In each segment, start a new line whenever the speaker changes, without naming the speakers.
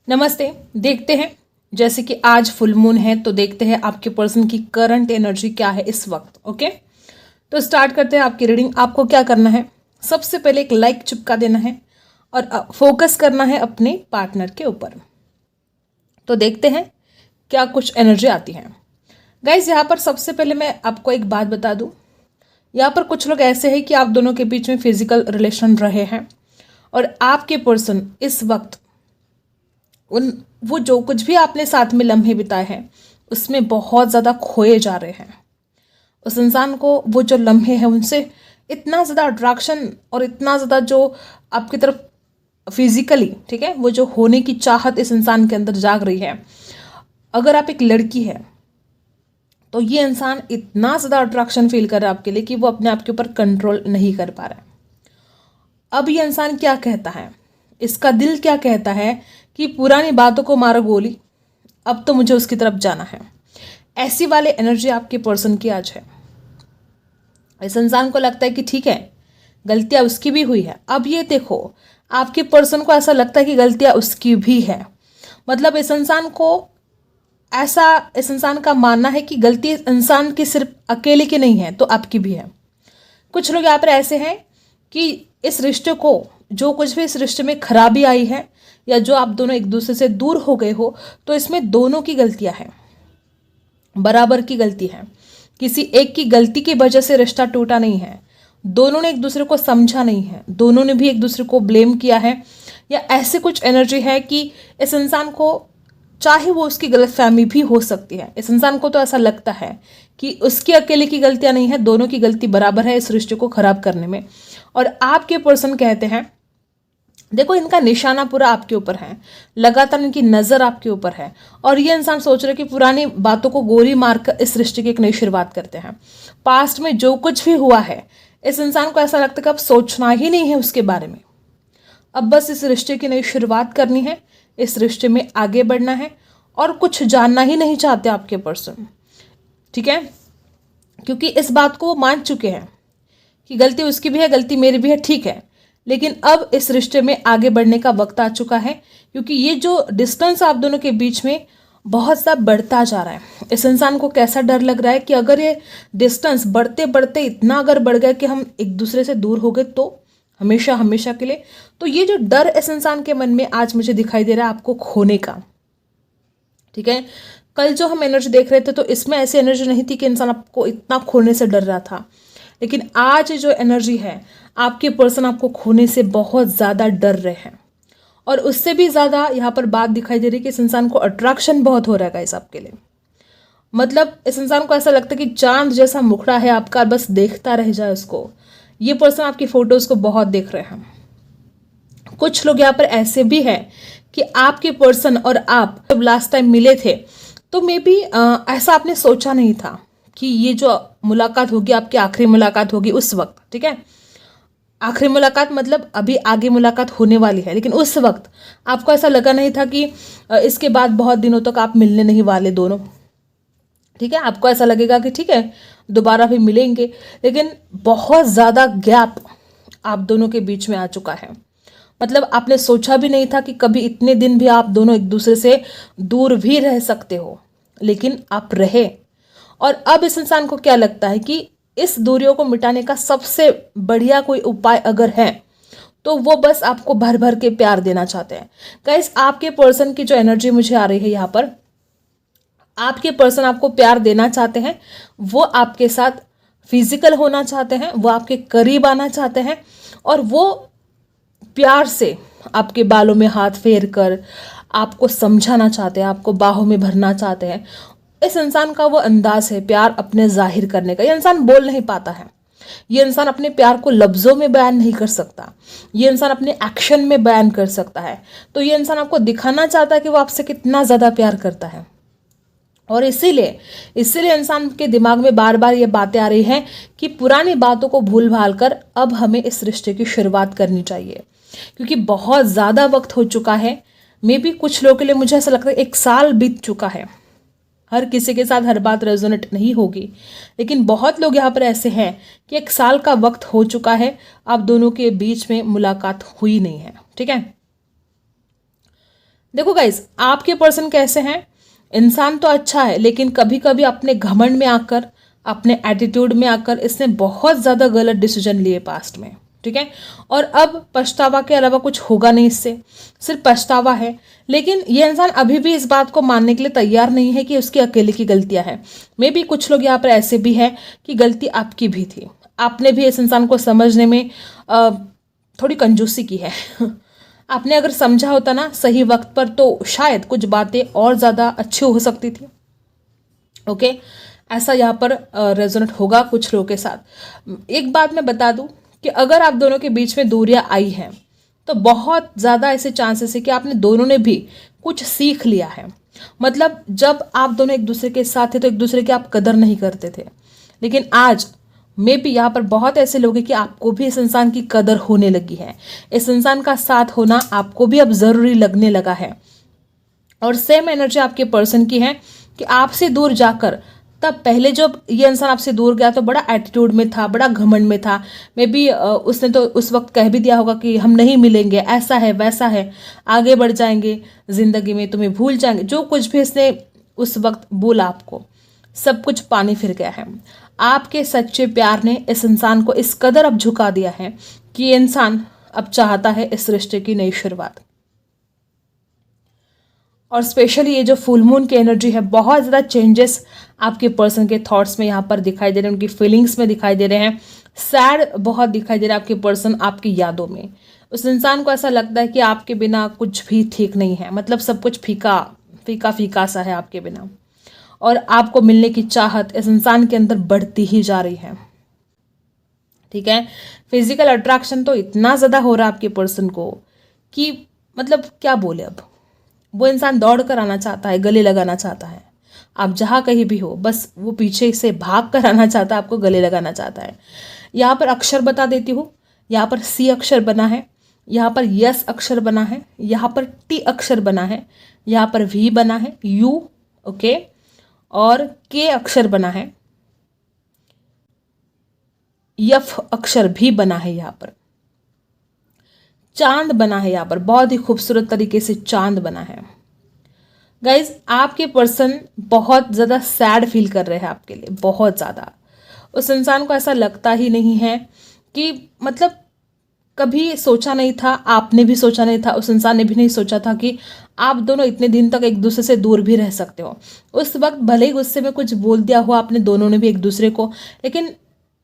नमस्ते। देखते हैं, जैसे कि आज फुल मून है तो देखते हैं आपके पर्सन की करंट एनर्जी क्या है इस वक्त। ओके, तो स्टार्ट करते हैं आपकी रीडिंग। आपको क्या करना है, सबसे पहले एक लाइक चिपका देना है और फोकस करना है अपने पार्टनर के ऊपर। तो देखते हैं क्या कुछ एनर्जी आती है। गाइज, यहाँ पर सबसे पहले मैं आपको एक बात बता दूं, यहाँ पर कुछ लोग ऐसे हैं कि आप दोनों के बीच में फिजिकल रिलेशन रहे हैं और आपके पर्सन इस वक्त वो जो कुछ भी आपने साथ में लम्हे बिताए हैं उसमें बहुत ज़्यादा खोए जा रहे हैं। उस इंसान को वो जो लम्हे हैं उनसे इतना ज़्यादा अट्रैक्शन और इतना ज़्यादा जो आपकी तरफ फिजिकली, ठीक है, वो जो होने की चाहत इस इंसान के अंदर जाग रही है। अगर आप एक लड़की है तो ये इंसान इतना ज़्यादा अट्रैक्शन फील कर रहा है आपके लिए कि वो अपने आप के ऊपर कंट्रोल नहीं कर पा रहा है। अब ये इंसान क्या कहता है, इसका दिल क्या कहता है कि पुरानी बातों को मारो गोली, अब तो मुझे उसकी तरफ जाना है। ऐसी वाले एनर्जी आपके पर्सन की आज है। इस इंसान को लगता है कि ठीक है, गलतियां उसकी भी हुई है। अब ये देखो, आपके पर्सन को ऐसा लगता है कि गलतियां उसकी भी है। मतलब इस इंसान का मानना है कि गलती इस इंसान की सिर्फ अकेले की नहीं है तो आपकी भी है। कुछ लोग यहाँ पर ऐसे हैं कि इस रिश्ते को, जो कुछ भी इस रिश्ते में खराबी आई है या जो आप दोनों एक दूसरे से दूर हो गए हो, तो इसमें दोनों की गलतियां हैं, बराबर की गलती है। किसी एक की गलती की वजह से रिश्ता टूटा नहीं है। दोनों ने एक दूसरे को समझा नहीं है, दोनों ने भी एक दूसरे को ब्लेम किया है, या ऐसे कुछ एनर्जी है कि इस इंसान को, चाहे वो उसकी गलतफहमी भी हो सकती है, इस इंसान को तो ऐसा लगता है कि उसकी अकेले की गलतियां नहीं है, दोनों की गलती बराबर है इस रिश्ते को खराब करने में। और आपके पर्सन कहते हैं, देखो इनका निशाना पूरा आपके ऊपर है, लगातार इनकी नज़र आपके ऊपर है और ये इंसान सोच रहे कि पुरानी बातों को गोली मारकर इस रिश्ते की एक नई शुरुआत करते हैं। पास्ट में जो कुछ भी हुआ है, इस इंसान को ऐसा लगता है कि अब सोचना ही नहीं है उसके बारे में, अब बस इस रिश्ते की नई शुरुआत करनी है, इस रिश्ते में आगे बढ़ना है और कुछ जानना ही नहीं चाहते आपके पर्सन। ठीक है, क्योंकि इस बात को वो मान चुके हैं कि गलती उसकी भी है, गलती मेरी भी है, ठीक है, लेकिन अब इस रिश्ते में आगे बढ़ने का वक्त आ चुका है। क्योंकि ये जो डिस्टेंस आप दोनों के बीच में बहुत सा बढ़ता जा रहा है। इस इंसान को कैसा डर लग रहा है कि अगर ये डिस्टेंस बढ़ते बढ़ते इतना अगर बढ़ गया कि हम एक दूसरे से दूर हो गए तो हमेशा हमेशा के लिए, तो ये जो डर इस इंसान के मन में आज मुझे दिखाई दे रहा है आपको खोने का। ठीक है, कल जो हम एनर्जी देख रहे थे तो इसमें ऐसी एनर्जी नहीं थी कि इंसान आपको इतना खोने से डर रहा था, लेकिन आज जो एनर्जी है, आपके पर्सन आपको खोने से बहुत ज़्यादा डर रहे हैं। और उससे भी ज़्यादा यहाँ पर बात दिखाई दे रही है कि इस इंसान को अट्रैक्शन बहुत हो रहा है गाइस आपके लिए। मतलब इस इंसान को ऐसा लगता है कि चांद जैसा मुखड़ा है आपका, बस देखता रह जाए उसको। ये पर्सन आपकी फोटोज़ को बहुत देख रहे हैं। कुछ लोग यहाँ पर ऐसे भी हैं कि आपके पर्सन और आप जब लास्ट टाइम मिले थे तो मे बी ऐसा आपने सोचा नहीं था कि ये जो मुलाकात होगी आपकी आखिरी मुलाकात होगी उस वक्त। ठीक है, आखिरी मुलाकात मतलब अभी आगे मुलाकात होने वाली है, लेकिन उस वक्त आपको ऐसा लगा नहीं था कि इसके बाद बहुत दिनों तक आप मिलने नहीं वाले दोनों। ठीक है, आपको ऐसा लगेगा कि ठीक है दोबारा भी मिलेंगे, लेकिन बहुत ज़्यादा गैप आप दोनों के बीच में आ चुका है। मतलब आपने सोचा भी नहीं था कि कभी इतने दिन भी आप दोनों एक दूसरे से दूर भी रह सकते हो, लेकिन आप रहे। और अब इस इंसान को क्या लगता है कि इस दूरियों को मिटाने का सबसे बढ़िया कोई उपाय अगर है तो वो बस आपको भर भर के प्यार देना चाहते हैं। गाइस, आपके पर्सन की जो एनर्जी मुझे आ रही है यहाँ पर, आपके पर्सन आपको प्यार देना चाहते हैं, वो आपके साथ फिजिकल होना चाहते हैं, वो आपके करीब आना चाहते हैं और वो प्यार से आपके बालों में हाथ फेर कर आपको समझाना चाहते हैं, आपको बाहों में भरना चाहते हैं। इस इंसान का वो अंदाज है प्यार अपने जाहिर करने का। ये इंसान बोल नहीं पाता है, ये इंसान अपने प्यार को लफ्ज़ों में बयान नहीं कर सकता, ये इंसान अपने एक्शन में बयान कर सकता है। तो ये इंसान आपको दिखाना चाहता है कि वो आपसे कितना ज़्यादा प्यार करता है। और इसीलिए इंसान के दिमाग में बार बार ये बातें आ रही हैं कि पुरानी बातों को भूल भाल कर अब हमें इस रिश्ते की शुरुआत करनी चाहिए, क्योंकि बहुत ज़्यादा वक्त हो चुका है। मे बी कुछ लोगों के लिए मुझे ऐसा लगता है 1 साल बीत चुका है। हर किसी के साथ हर बात रेजोनेट नहीं होगी, लेकिन बहुत लोग यहाँ पर ऐसे हैं कि 1 साल का वक्त हो चुका है, आप दोनों के बीच में मुलाकात हुई नहीं है। ठीक है, देखो गाइज, आपके पर्सन कैसे हैं, इंसान तो अच्छा है, लेकिन कभी कभी अपने घमंड में आकर, अपने एटीट्यूड में आकर इसने बहुत ज़्यादा गलत डिसीजन लिए पास्ट में। ठीक है, और अब पछतावा के अलावा कुछ होगा नहीं, इससे सिर्फ पछतावा है। लेकिन ये इंसान अभी भी इस बात को मानने के लिए तैयार नहीं है कि उसकी अकेले की गलतियां हैं। मे बी कुछ लोग यहाँ पर ऐसे भी हैं कि गलती आपकी भी थी, आपने भी इस इंसान को समझने में थोड़ी कंजूसी की है। आपने अगर समझा होता ना सही वक्त पर, तो शायद कुछ बातें और ज़्यादा अच्छी हो सकती थी। ओके, ऐसा यहाँ पर रेजोनेट होगा कुछ लोगों के साथ। एक बात मैं बता दूं कि अगर आप दोनों के बीच में दूरियां आई हैं, तो बहुत ज़्यादा ऐसे चांसेस है कि आपने दोनों ने भी कुछ सीख लिया है। मतलब जब आप दोनों एक दूसरे के साथ थे तो एक दूसरे की आप कदर नहीं करते थे, लेकिन आज मे भी यहाँ पर बहुत ऐसे लोग हैं कि आपको भी इस इंसान की कदर होने लगी है, इस इंसान का साथ होना आपको भी अब ज़रूरी लगने लगा है। और सेम एनर्जी आपके पर्सन की है कि आपसे दूर जाकर, तब पहले जब ये इंसान आपसे दूर गया तो बड़ा एटीट्यूड में था, बड़ा घमंड में था। मे बी उसने तो उस वक्त कह भी दिया होगा कि हम नहीं मिलेंगे, ऐसा है वैसा है, आगे बढ़ जाएंगे ज़िंदगी में, तुम्हें भूल जाएंगे। जो कुछ भी इसने उस वक्त बोला आपको, सब कुछ पानी फिर गया है। आपके सच्चे प्यार ने इस इंसान को इस कदर अब झुका दिया है कि ये इंसान अब चाहता है इस रिश्ते की नई शुरुआत। और स्पेशली ये जो फुल मून की एनर्जी है, बहुत ज़्यादा चेंजेस आपके पर्सन के थॉट्स में यहाँ पर दिखाई दे रहे हैं, उनकी फीलिंग्स में दिखाई दे रहे हैं। सैड बहुत दिखाई दे रहा है आपके पर्सन आपकी यादों में। उस इंसान को ऐसा लगता है कि आपके बिना कुछ भी ठीक नहीं है, मतलब सब कुछ फीका फीका फीका सा है आपके बिना। और आपको मिलने की चाहत इस इंसान के अंदर बढ़ती ही जा रही है। ठीक है, फिजिकल अट्रैक्शन तो इतना ज़्यादा हो रहा है आपके पर्सन को कि मतलब क्या बोले। अब वो इंसान दौड़ कर आना चाहता है, गले लगाना चाहता है। आप जहाँ कहीं भी हो, बस वो पीछे से भाग कर आना चाहता है, आपको गले लगाना चाहता है। यहाँ पर अक्षर बता देती हूँ, यहाँ पर सी अक्षर बना है, यहाँ पर यस अक्षर बना है, यहाँ पर टी अक्षर बना है, यहाँ पर वी बना है, यू, ओके, और के अक्षर बना है, यफ अक्षर भी बना है, यहाँ पर चांद बना है, यहाँ पर बहुत ही खूबसूरत तरीके से चांद बना है। गाइज, आपके पर्सन बहुत ज़्यादा सैड फील कर रहे हैं आपके लिए, बहुत ज़्यादा। उस इंसान को ऐसा लगता ही नहीं है कि मतलब कभी सोचा नहीं था, आपने भी सोचा नहीं था, उस इंसान ने भी नहीं सोचा था कि आप दोनों इतने दिन तक एक दूसरे से दूर भी रह सकते हो। उस वक्त भले ही गुस्से में कुछ बोल दिया हो आपने दोनों ने भी एक दूसरे को, लेकिन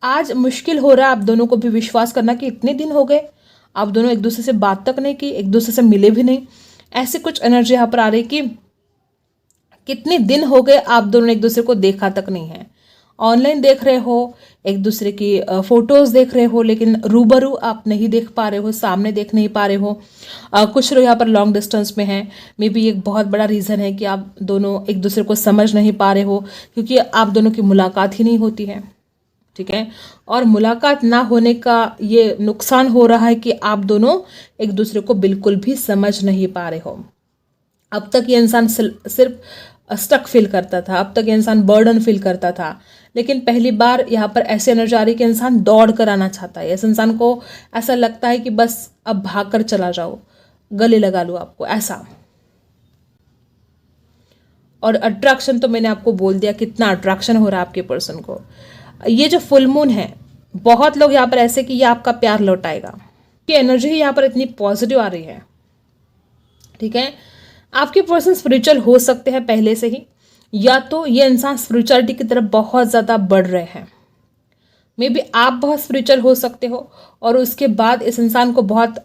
आज मुश्किल हो रहा है आप दोनों को भी विश्वास करना कि इतने दिन हो गए आप दोनों एक दूसरे से बात तक नहीं की, एक दूसरे से मिले भी नहीं। ऐसी कुछ एनर्जी यहाँ पर आ रही कि कितने दिन हो गए आप दोनों ने एक दूसरे को देखा तक नहीं है। ऑनलाइन देख रहे हो, एक दूसरे की फोटोज़ देख रहे हो, लेकिन रूबरू आप नहीं देख पा रहे हो, सामने देख नहीं पा रहे हो। कुछ लोग यहाँ पर लॉन्ग डिस्टेंस में हैं, मे बी एक बहुत बड़ा रीज़न है कि आप दोनों एक दूसरे को समझ नहीं पा रहे हो, क्योंकि आप दोनों की मुलाकात ही नहीं होती है। ठीक है, और मुलाकात ना होने का ये नुकसान हो रहा है कि आप दोनों एक दूसरे को बिल्कुल भी समझ नहीं पा रहे हो। अब तक ये इंसान सिर्फ स्टक फील करता था, अब तक ये इंसान बर्डन फील करता था, लेकिन पहली बार यहाँ पर ऐसी एनर्जी आ रही कि इंसान दौड़ कर आना चाहता है। इस इंसान को ऐसा लगता है कि बस अब भाग कर चला जाओ, गले लगा लो आपको, ऐसा। और अट्रैक्शन तो मैंने आपको बोल दिया कितना अट्रैक्शन हो रहा है आपके पर्सन को। ये जो फुल मून है, बहुत लोग यहाँ पर ऐसे कि ये आपका प्यार लौटाएगा, कि एनर्जी यहाँ पर इतनी पॉजिटिव आ रही है। ठीक है, आपके पर्सन स्पिरिचुअल हो सकते हैं पहले से ही, या तो ये इंसान स्पिरिचुअलिटी की तरफ बहुत ज़्यादा बढ़ रहे हैं। मे बी आप बहुत स्पिरिचुअल हो सकते हो और उसके बाद इस इंसान को बहुत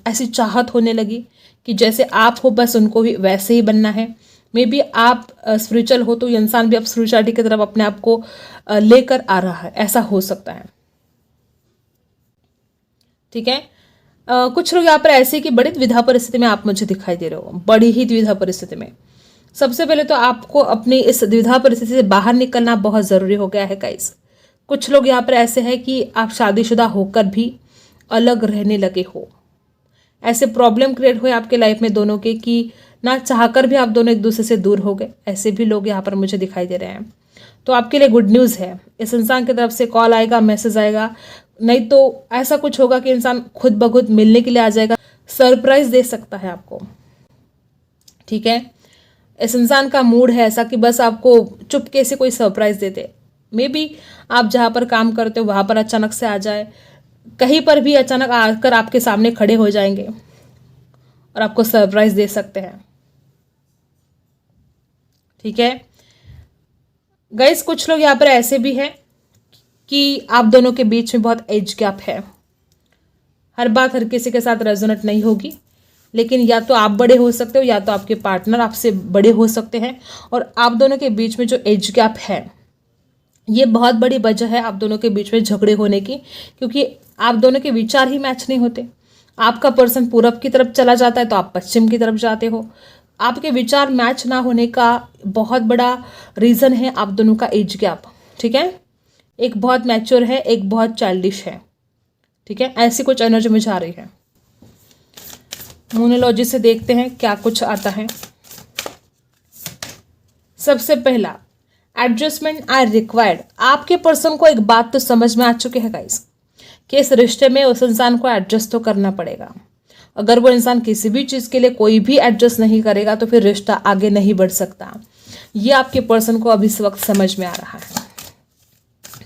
ऐसी चाहत होने लगी कि जैसे आप हो बस उनको भी वैसे ही बनना है। मे बी आप स्पिरिचुअल हो तो ये इंसान भी अब स्पिरिचुअलिटी की तरफ अपने आप को लेकर आ रहा है, ऐसा हो सकता है। ठीक है, कुछ लोग यहाँ पर ऐसे कि बड़ी द्विधा परिस्थिति में आप मुझे दिखाई दे रहे हो, बड़ी ही द्विधा परिस्थिति में। सबसे पहले तो आपको अपनी इस द्विधा परिस्थिति से बाहर निकलना बहुत ज़रूरी हो गया है गाइस। कुछ लोग यहाँ पर ऐसे हैं कि आप शादीशुदा होकर भी अलग रहने लगे हो, ऐसे प्रॉब्लम क्रिएट हुए आपके लाइफ में दोनों के कि ना चाहकर भी आप दोनों एक दूसरे से दूर हो गए। ऐसे भी लोग यहाँ पर मुझे दिखाई दे रहे हैं। तो आपके लिए गुड न्यूज़ है, इस इंसान की तरफ से कॉल आएगा, मैसेज आएगा, नहीं तो ऐसा कुछ होगा कि इंसान खुद ब खुद मिलने के लिए आ जाएगा, सरप्राइज दे सकता है आपको। ठीक है। इस इंसान का मूड है ऐसा कि बस आपको चुपके से कोई सरप्राइज देते, मे बी आप जहाँ पर काम करते हो वहाँ पर अचानक से आ जाए, कहीं पर भी अचानक आकर आपके सामने खड़े हो जाएंगे और आपको सरप्राइज दे सकते हैं। ठीक है गाइस, कुछ लोग यहाँ पर ऐसे भी हैं कि आप दोनों के बीच में बहुत एज गैप है। हर बात हर किसी के साथ रेजोनेट नहीं होगी, लेकिन या तो आप बड़े हो सकते हो या तो आपके पार्टनर आपसे बड़े हो सकते हैं। और आप दोनों के बीच में जो एज गैप है ये बहुत बड़ी वजह है आप दोनों के बीच में झगड़े होने की, क्योंकि आप दोनों के विचार ही मैच नहीं होते। आपका पर्सन पूरब की तरफ चला जाता है तो आप पश्चिम की तरफ जाते हो। आपके विचार मैच ना होने का बहुत बड़ा रीज़न है आप दोनों का एज गैप। ठीक है, एक बहुत मैच्योर है, एक बहुत चाइल्डिश है। ठीक है, ऐसी कुछ एनर्जी मुझे आ रही है। न्यूमरोलॉजी से देखते हैं क्या कुछ आता है। सबसे पहला, एडजस्टमेंट आर रिक्वायर्ड। आपके पर्सन को एक बात तो समझ में आ चुकी है गाइस कि इस रिश्ते में उस इंसान को एडजस्ट तो करना पड़ेगा। अगर वो इंसान किसी भी चीज़ के लिए कोई भी एडजस्ट नहीं करेगा तो फिर रिश्ता आगे नहीं बढ़ सकता। ये आपके पर्सन को अभी इस वक्त समझ में आ रहा है।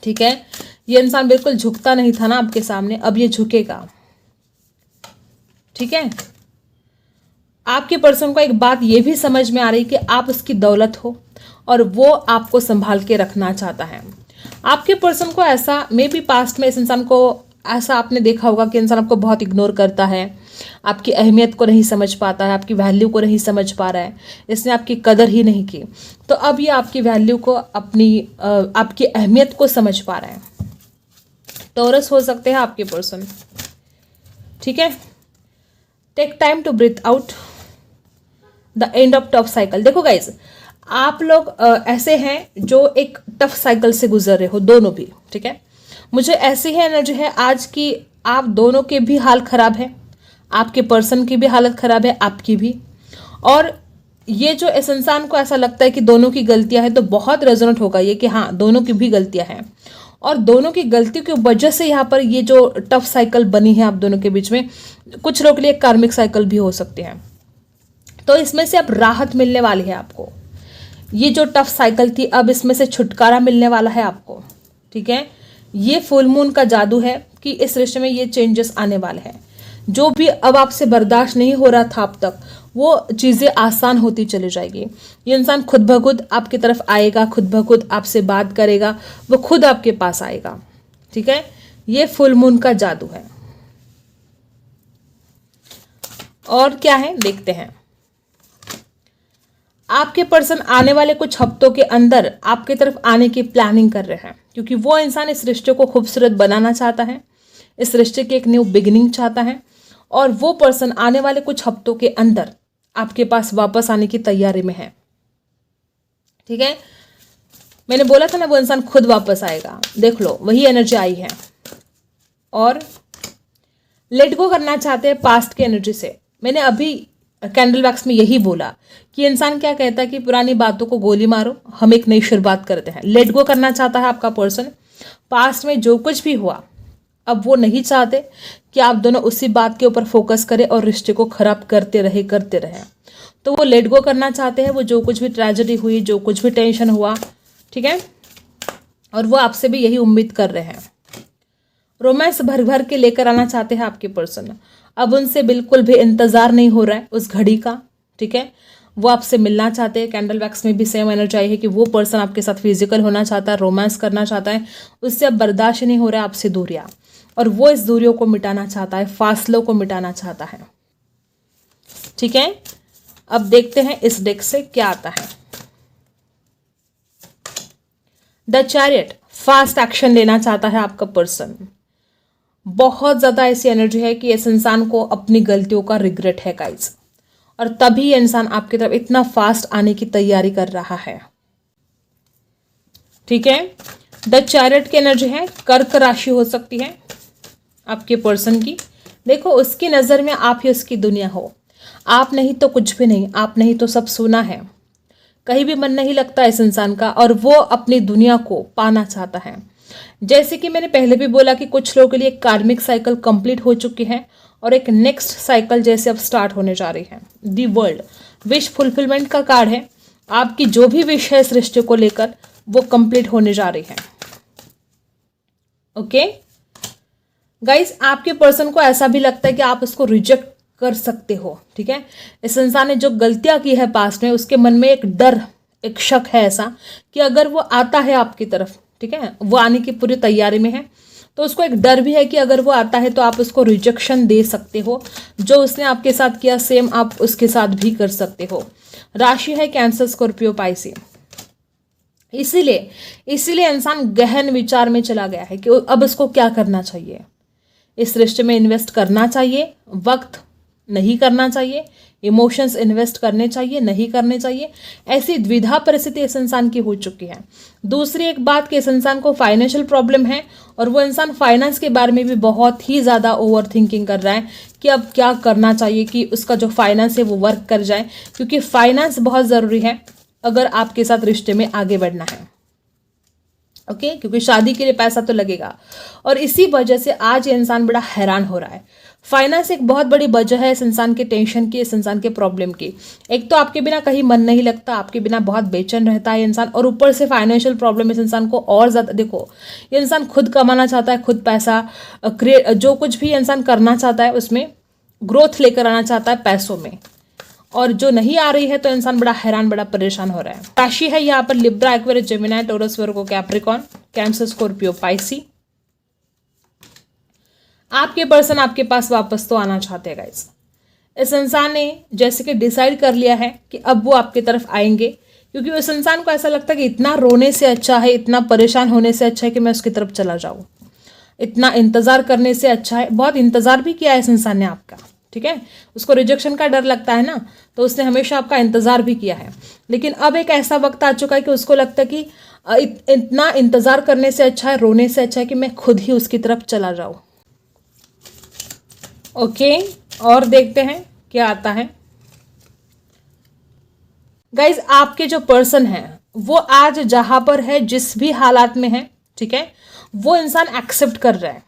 ठीक है, ये इंसान बिल्कुल झुकता नहीं था ना आपके सामने, अब ये झुकेगा। ठीक है, आपके पर्सन को एक बात ये भी समझ में आ रही कि आप उसकी दौलत हो और वो आपको संभाल के रखना चाहता है। आपके पर्सन को ऐसा, मे बी पास्ट में इस इंसान को ऐसा आपने देखा होगा कि इंसान आपको बहुत इग्नोर करता है, आपकी अहमियत को नहीं समझ पाता है, आपकी वैल्यू को नहीं समझ पा रहा है, इसने आपकी कदर ही नहीं की। तो अब ये आपकी वैल्यू को, आपकी अहमियत को समझ पा रहा है। टॉरस हो सकते हैं आपके पर्सन। ठीक है, take time to breathe out the end of tough cycle. देखो गाइज, आप लोग ऐसे हैं जो एक टफ साइकिल से गुजर रहे हो, दोनों भी। ठीक है, मुझे ऐसी ही एनर्जी है आज की आप दोनों के भी हाल खराब है, आपके पर्सन की भी हालत खराब है, आपकी भी। और ये जो इस इंसान को ऐसा लगता है कि दोनों की गलतियां हैं, तो बहुत रेजोनेट होगा ये कि हाँ दोनों की भी गलतियां हैं और दोनों की गलतियों की वजह से यहाँ पर ये जो टफ साइकिल बनी है आप दोनों के बीच में, कुछ लोग के लिए कार्मिक साइकिल भी हो सकते हैं। तो इसमें से अब राहत मिलने वाली है आपको। ये जो टफ साइकिल थी अब इसमें से छुटकारा मिलने वाला है आपको। ठीक है, ये फुल मून का जादू है कि इस रिश्ते में ये चेंजेस आने वाले हैं। जो भी अब आपसे बर्दाश्त नहीं हो रहा था अब तक, वो चीज़ें आसान होती चली जाएगी। ये इंसान खुद ब खुद आपकी तरफ आएगा, खुद ब खुद आपसे बात करेगा, वो खुद आपके पास आएगा। ठीक है, ये फुल मून का जादू है। और क्या है देखते हैं। आपके पर्सन आने वाले कुछ हफ्तों के अंदर आपकी तरफ आने की प्लानिंग कर रहे हैं, क्योंकि वो इंसान इस रिश्ते को खूबसूरत बनाना चाहता है, इस रिश्ते की एक न्यू बिगिनिंग चाहता है। और वो पर्सन आने वाले कुछ हफ्तों के अंदर आपके पास वापस आने की तैयारी में है। ठीक है, मैंने बोला था ना वो इंसान खुद वापस आएगा। देख लो, वही एनर्जी आई है। और लेट गो करना चाहते हैं पास्ट की एनर्जी से। मैंने अभी कैंडल वैक्स में यही बोला कि इंसान क्या कहता है कि पुरानी बातों को गोली मारो, हम एक नई शुरुआत करते हैं। लेट गो करना चाहता है आपका पर्सन। पास्ट में जो कुछ भी हुआ अब वो नहीं चाहते कि आप दोनों उसी बात के ऊपर फोकस करें और रिश्ते को खराब करते रहे। तो वो लेट गो करना चाहते हैं, वो जो कुछ भी ट्रेजेडी हुई, जो कुछ भी टेंशन हुआ। ठीक है, और वो आपसे भी यही उम्मीद कर रहे हैं। रोमांस भर भर के लेकर आना चाहते हैं आपके पर्सन। अब उनसे बिल्कुल भी इंतजार नहीं हो रहा है उस घड़ी का। ठीक है, वो आपसे मिलना चाहते हैं। कैंडल वैक्स में भी सेम एनर्जी आई है कि वो पर्सन आपके साथ फिजिकल होना चाहता है, रोमांस करना चाहता है, उससे अब बर्दाश्त नहीं हो रहा है आपसे दूरियां, और वो इस दूरियों को मिटाना चाहता है, फासलों को मिटाना चाहता है। ठीक है, अब देखते हैं इस डेक से क्या आता है। द चैरियट, फास्ट एक्शन लेना चाहता है आपका पर्सन। बहुत ज्यादा ऐसी एनर्जी है कि इस इंसान को अपनी गलतियों का रिग्रेट है गाइस, और तभी ये इंसान आपकी तरफ इतना फास्ट आने की तैयारी कर रहा है। ठीक है, द चैरियट की एनर्जी है, कर्क राशि हो सकती है आपके पर्सन की। देखो, उसकी नज़र में आप ही उसकी दुनिया हो। आप नहीं तो कुछ भी नहीं, आप नहीं तो सब सुना है। कहीं भी मन नहीं लगता इस इंसान का, और वो अपनी दुनिया को पाना चाहता है। जैसे कि मैंने पहले भी बोला कि कुछ लोगों के लिए कार्मिक साइकिल कंप्लीट हो चुकी है और एक नेक्स्ट साइकिल जैसे अब स्टार्ट होने जा रही है। दी वर्ल्ड, विश फुलफिलमेंट का कार्ड है। आपकी जो भी विश है इस रिश्ते को लेकर वो कंप्लीट होने जा रही है। ओके गाइस, आपके पर्सन को ऐसा भी लगता है कि आप उसको रिजेक्ट कर सकते हो। ठीक है, इस इंसान ने जो गलतियां की है पास्ट में, उसके मन में एक डर, एक शक है ऐसा कि अगर वो आता है आपकी तरफ, ठीक है, वो आने की पूरी तैयारी में है, तो उसको एक डर भी है कि अगर वो आता है तो आप उसको रिजेक्शन दे सकते हो। जो उसने आपके साथ किया सेम आप उसके साथ भी कर सकते हो। राशि है कैंसर, स्कॉर्पियो, पाइसी। इसीलिए इंसान गहन विचार में चला गया है कि अब उसको क्या करना चाहिए। इस रिश्ते में इन्वेस्ट करना चाहिए, वक्त नहीं करना चाहिए, इमोशंस इन्वेस्ट करने चाहिए, नहीं करने चाहिए। ऐसी द्विधा परिस्थिति इस इंसान की हो चुकी है। दूसरी एक बात कि इस इंसान को फाइनेंशियल प्रॉब्लम है और वो इंसान फाइनेंस के बारे में भी बहुत ही ज़्यादा ओवर थिंकिंग कर रहा है कि अब क्या करना चाहिए कि उसका जो फाइनेंस है वो वर्क कर जाए, क्योंकि फाइनेंस बहुत ज़रूरी है अगर आपके साथ रिश्ते में आगे बढ़ना है। ओके, क्योंकि शादी के लिए पैसा तो लगेगा और इसी वजह से आज ये इंसान बड़ा हैरान हो रहा है। फाइनेंस एक बहुत बड़ी वजह है इस इंसान के टेंशन की, इस इंसान के प्रॉब्लम की। एक तो आपके बिना कहीं मन नहीं लगता, आपके बिना बहुत बेचैन रहता है इंसान, और ऊपर से फाइनेंशियल प्रॉब्लम इस इंसान को और ज़्यादा। देखो, ये इंसान खुद कमाना चाहता है, खुद पैसा जो कुछ भी इंसान करना चाहता है उसमें ग्रोथ लेकर आना चाहता है पैसों में, और जो नहीं आ रही है तो इंसान बड़ा हैरान, बड़ा परेशान हो रहा है। राशि है यहाँ पर लिब्रा, एक्वेरियस, जेमिनी, टॉरस, वर्गो, कैप्रिकॉर्न, कैंसर, स्कॉर्पियो, पाइसी। आपके पर्सन आपके पास वापस तो आना चाहते हैं गाइस। इस इंसान ने जैसे कि डिसाइड कर लिया है कि अब वो आपकी तरफ आएंगे, क्योंकि उस इंसान को ऐसा लगता है कि इतना रोने से अच्छा है, इतना परेशान होने से अच्छा है कि मैं उसकी तरफ चला जाऊँ, इतना इंतजार करने से अच्छा है। बहुत इंतजार भी किया है इस इंसान ने आपका, ठीक है, उसको रिजेक्शन का डर लगता है ना, तो उसने हमेशा आपका इंतजार भी किया है। लेकिन अब एक ऐसा वक्त आ चुका है कि उसको लगता है कि इतना इंतजार करने से अच्छा है, रोने से अच्छा है कि मैं खुद ही उसकी तरफ चला जाऊं। ओके, और देखते हैं क्या आता है। गाइज, आपके जो पर्सन है वो आज जहां पर है, जिस भी हालात में है, ठीक है, वो इंसान एक्सेप्ट कर रहा है।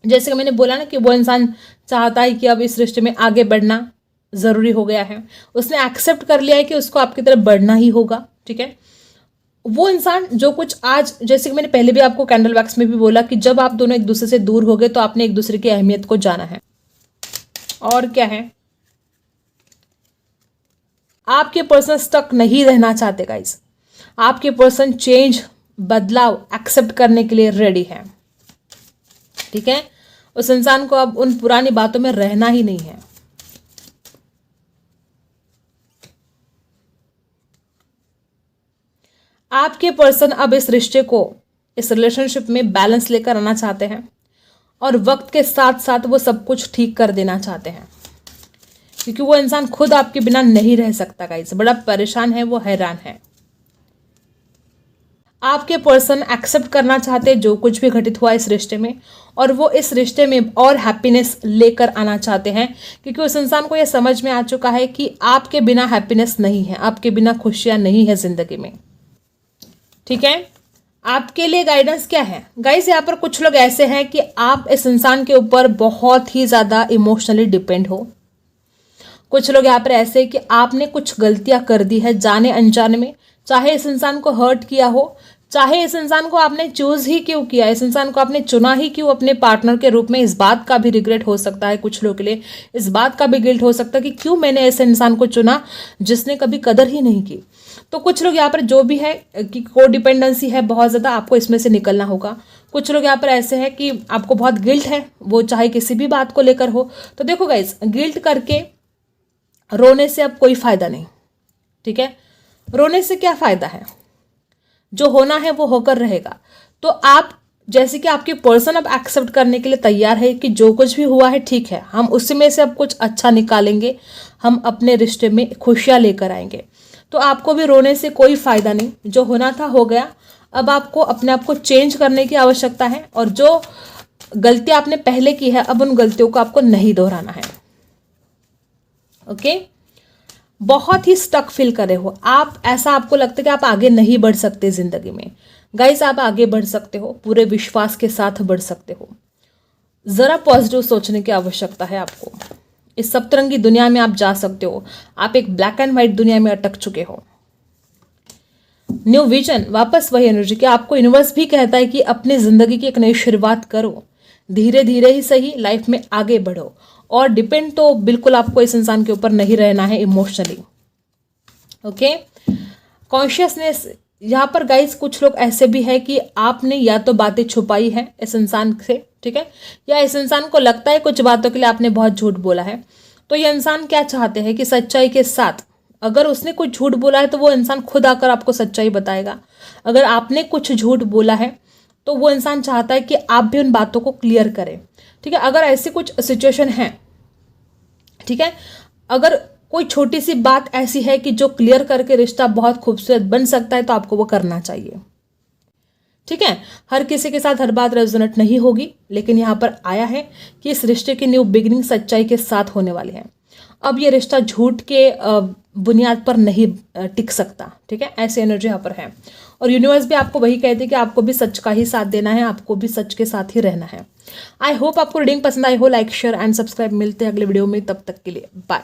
जैसे कि मैंने बोला ना कि वो इंसान चाहता है कि अब इस रिश्ते में आगे बढ़ना ज़रूरी हो गया है, उसने एक्सेप्ट कर लिया है कि उसको आपकी तरफ बढ़ना ही होगा। ठीक है, वो इंसान जो कुछ आज, जैसे कि मैंने पहले भी आपको कैंडल वैक्स में भी बोला कि जब आप दोनों एक दूसरे से दूर हो गए तो आपने एक दूसरे की अहमियत को जाना है। और क्या है, आपके पर्सन स्टक नहीं रहना चाहते गाइस। आपके पर्सन चेंज, बदलाव एक्सेप्ट करने के लिए रेडी है। ठीक है, उस इंसान को अब उन पुरानी बातों में रहना ही नहीं है। आपके पर्सन अब इस रिश्ते को, इस रिलेशनशिप में बैलेंस लेकर आना चाहते हैं और वक्त के साथ साथ वो सब कुछ ठीक कर देना चाहते हैं, क्योंकि वो इंसान खुद आपके बिना नहीं रह सकता गाइस, बड़ा परेशान है, वो हैरान है। आपके पर्सन एक्सेप्ट करना चाहते हैं जो कुछ भी घटित हुआ इस रिश्ते में, और वो इस रिश्ते में और हैप्पीनेस लेकर आना चाहते हैं, क्योंकि उस इंसान को यह समझ में आ चुका है कि आपके बिना हैप्पीनेस नहीं है, आपके बिना खुशियां नहीं है जिंदगी में। ठीक है, आपके लिए गाइडेंस क्या है गाइस? यहाँ पर कुछ लोग ऐसे हैं कि आप इस इंसान के ऊपर बहुत ही ज़्यादा इमोशनली डिपेंड हो। कुछ लोग यहाँ पर ऐसे हैं कि आपने कुछ गलतियां कर दी है जाने अनजाने में, चाहे इस इंसान को हर्ट किया हो, चाहे इस इंसान को आपने चूज ही क्यों किया, इस इंसान को आपने चुना ही क्यों अपने पार्टनर के रूप में। इस बात का भी रिग्रेट हो सकता है कुछ लोगों के लिए, इस बात का भी गिल्ट हो सकता है कि क्यों मैंने ऐसे इंसान को चुना जिसने कभी कदर ही नहीं की। तो कुछ लोग यहाँ पर जो भी है कि कोडिपेंडेंसी है बहुत ज़्यादा, आपको इसमें से निकलना होगा। कुछ लोग यहाँ पर ऐसे हैं कि आपको बहुत गिल्ट है, वो चाहे किसी भी बात को लेकर हो। तो देखो गाइस, गिल्ट करके रोने से अब कोई फायदा नहीं। ठीक है, रोने से क्या फायदा है, जो होना है वो होकर रहेगा। तो आप, जैसे कि आपके पर्सन अब एक्सेप्ट करने के लिए तैयार है कि जो कुछ भी हुआ है ठीक है, हम उसी में से अब कुछ अच्छा निकालेंगे, हम अपने रिश्ते में खुशियां लेकर आएंगे। तो आपको भी रोने से कोई फायदा नहीं, जो होना था हो गया। अब आपको अपने आप को चेंज करने की आवश्यकता है, और जो गलतियां आपने पहले की है अब उन गलतियों को आपको नहीं दोहराना है। ओके, बहुत ही स्टक फील कर रहे हो आप, ऐसा आपको लगता है कि आप आगे नहीं बढ़ सकते जिंदगी में। गाइस, आप आगे बढ़ सकते हो, पूरे विश्वास के साथ बढ़ सकते हो। जरा पॉजिटिव सोचने की आवश्यकता है आपको। इस सप्तरंगी दुनिया में आप जा सकते हो। आप एक ब्लैक एंड व्हाइट दुनिया में अटक चुके हो। न्यू विजन, वापस वही एनर्जी कि आपको यूनिवर्स भी कहता है कि अपनी जिंदगी की एक नई शुरुआत करो, धीरे धीरे ही सही लाइफ में आगे बढ़ो, और डिपेंड तो बिल्कुल आपको इस इंसान के ऊपर नहीं रहना है इमोशनली। ओके, कॉन्शियसनेस, यहाँ पर गाइस कुछ लोग ऐसे भी है कि आपने या तो बातें छुपाई है इस इंसान से, ठीक है, या इस इंसान को लगता है कुछ बातों के लिए आपने बहुत झूठ बोला है। तो ये इंसान क्या चाहते हैं कि सच्चाई के साथ, अगर उसने कुछ झूठ बोला है तो वो इंसान खुद आकर आपको सच्चाई बताएगा। अगर आपने कुछ झूठ बोला है तो वो इंसान चाहता है कि आप भी उन बातों को क्लियर करें, ठीक है। अगर ऐसी कुछ सिचुएशन है, ठीक है, अगर कोई छोटी सी बात ऐसी है कि जो क्लियर करके रिश्ता बहुत खूबसूरत बन सकता है तो आपको वो करना चाहिए, ठीक है। हर किसी के साथ हर बात रेजोनेट नहीं होगी, लेकिन यहाँ पर आया है कि इस रिश्ते की न्यू बिगिनिंग सच्चाई के साथ होने वाली है। अब ये रिश्ता झूठ के बुनियाद पर नहीं टिक सकता, ठीक है, ऐसी एनर्जी यहाँ पर है। और यूनिवर्स भी आपको वही कहते हैं कि आपको भी सच का ही साथ देना है, आपको भी सच के साथ ही रहना है। आई होप आपको रीडिंग पसंद आई हो। Like share and subscribe. मिलते हैं अगले वीडियो में, तब तक के लिए बाय।